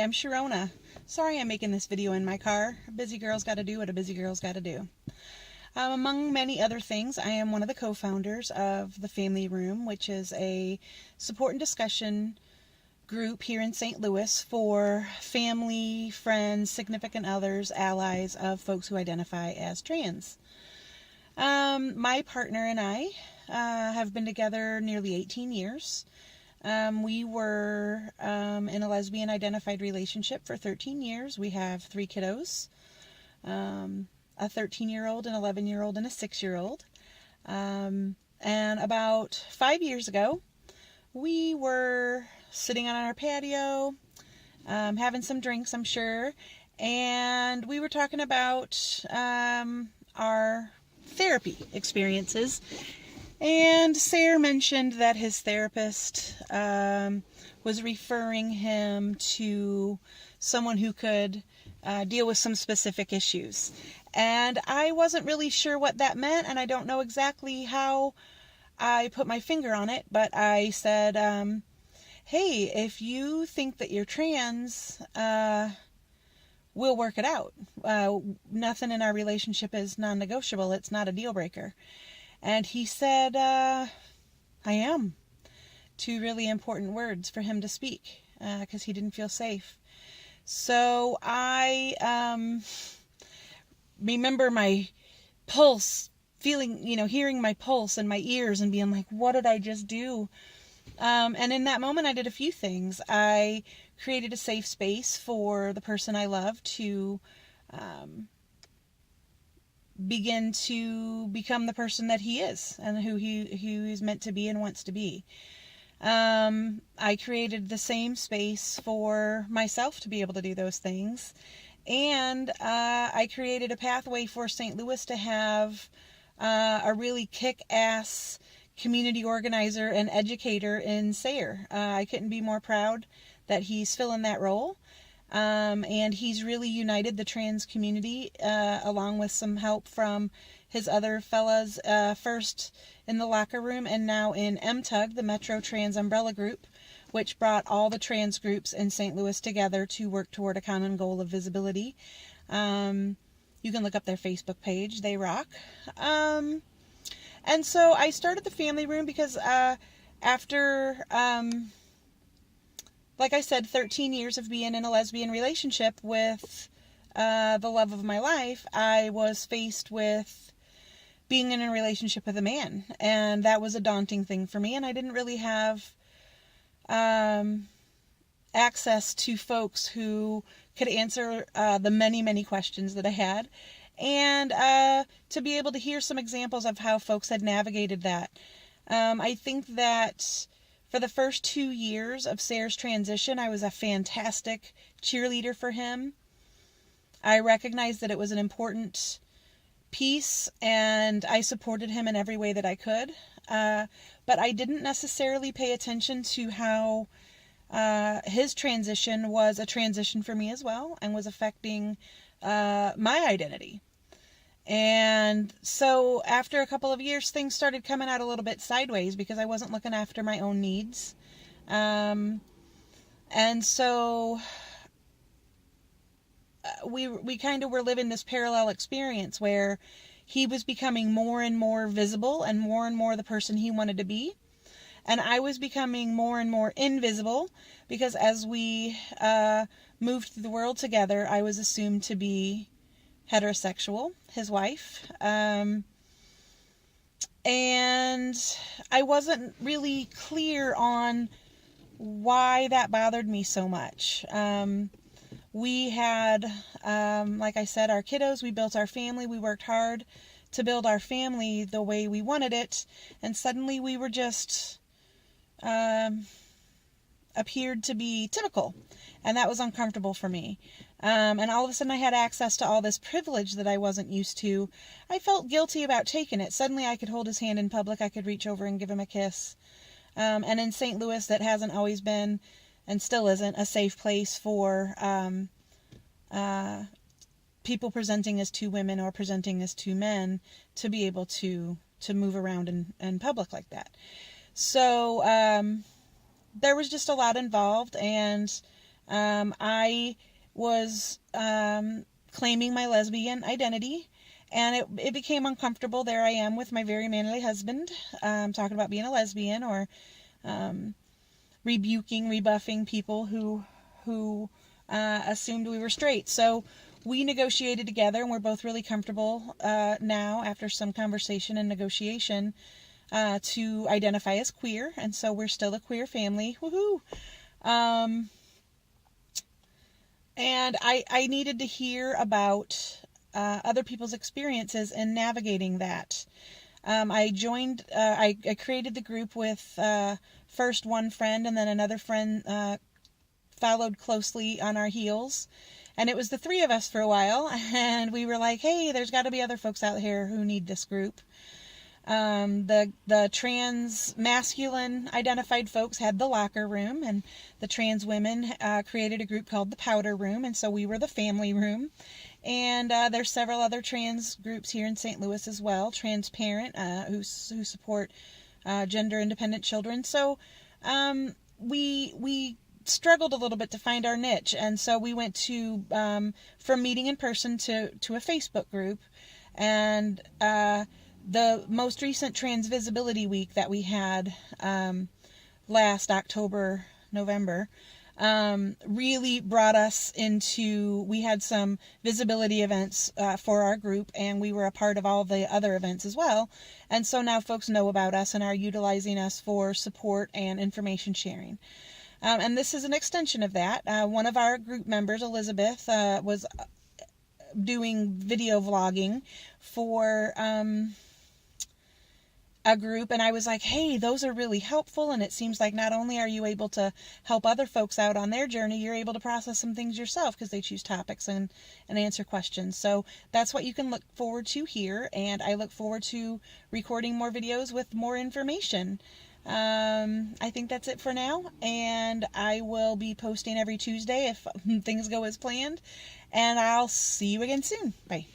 I'm Sharona. Sorry I'm making this video in my car. A busy girl's got to do what a busy girl's got to do. Among many other things, I am one of the co-founders of the Family Room, which is a support and discussion group here in St. Louis for family, friends, significant others, allies of folks who identify as trans. My partner and I have been together nearly 18 years. We were in a lesbian identified relationship for 13 years. We have 3 kiddos, a 13-year-old, an 11-year-old, and a 6-year-old. And about 5 years ago, we were sitting on our patio, having some drinks, I'm sure, and we were talking about our therapy experiences. And Sarah mentioned that his therapist was referring him to someone who could deal with some specific issues. And I wasn't really sure what that meant, and I don't know exactly how I put my finger on it, but I said, hey, if you think that you're trans, we'll work it out. Nothing in our relationship is non-negotiable. It's not a deal breaker. And he said, I am. 2 really important words for him to speak, because he didn't feel safe. So I remember my pulse, feeling, hearing my pulse in my ears and being like, what did I just do? And in that moment, I did a few things. I created a safe space for the person I love to begin to become the person that he is and who he's meant to be and wants to be. I created the same space for myself to be able to do those things. And I created a pathway for St. Louis to have a really kick-ass community organizer and educator in Sayre. I couldn't be more proud that he's filling that role. And he's really united the trans community, along with some help from his other fellas, first in the locker room and now in MTUG, the Metro Trans Umbrella Group, which brought all the trans groups in St. Louis together to work toward a common goal of visibility. You can look up their Facebook page. They rock. And so I started the Family Room because after... like I said, 13 years of being in a lesbian relationship with the love of my life, I was faced with being in a relationship with a man. And that was a daunting thing for me. And I didn't really have access to folks who could answer the many, many questions that I had. And to be able to hear some examples of how folks had navigated that. I think that for the first 2 years of Sarah's transition, I was a fantastic cheerleader for him. I recognized that it was an important piece, and I supported him in every way that I could. But I didn't necessarily pay attention to how his transition was a transition for me as well, and was affecting my identity. And so after a couple of years, things started coming out a little bit sideways because I wasn't looking after my own needs. And so we kind of were living this parallel experience where he was becoming more and more visible and more the person he wanted to be. And I was becoming more and more invisible because as we moved through the world together, I was assumed to be heterosexual, his wife, and I wasn't really clear on why that bothered me so much. We had, like I said, our kiddos, we built our family, we worked hard to build our family the way we wanted it, and suddenly we were just appeared to be typical, and that was uncomfortable for me. And all of a sudden I had access to all this privilege that I wasn't used to. I felt guilty about taking it. Suddenly I could hold his hand in public. I could reach over and give him a kiss. And in St. Louis, that hasn't always been, and still isn't, a safe place for people presenting as 2 women or presenting as 2 men to be able to move around in public like that. So there was just a lot involved, and I was claiming my lesbian identity, and it became uncomfortable. There I am with my very manly husband, talking about being a lesbian, or rebuffing people who assumed we were straight. So we negotiated together, and we're both really comfortable now, after some conversation and negotiation, to identify as queer, and so we're still a queer family. Woohoo! And I needed to hear about other people's experiences in navigating that. I created the group with first one friend, and then another friend followed closely on our heels. And it was the three of us for a while, and we were like, hey, there's got to be other folks out here who need this group. The trans masculine identified folks had the locker room, and the trans women created a group called the powder room, and so we were the family room. And there's several other trans groups here in St. Louis as well, Transparent, who support gender independent children. So we struggled a little bit to find our niche, and so we went to from meeting in person to a Facebook group. And the most recent Trans Visibility Week that we had last November, really brought us into, we had some visibility events for our group, and we were a part of all the other events as well. And so now folks know about us and are utilizing us for support and information sharing. And this is an extension of that. One of our group members, Elizabeth, was doing video vlogging for a group, and I was like, hey, those are really helpful, and it seems like not only are you able to help other folks out on their journey, you're able to process some things yourself, because they choose topics and answer questions. So that's what you can look forward to here, and I look forward to recording more videos with more information. I think that's it for now, and I will be posting every Tuesday if things go as planned, and I'll see you again soon. Bye.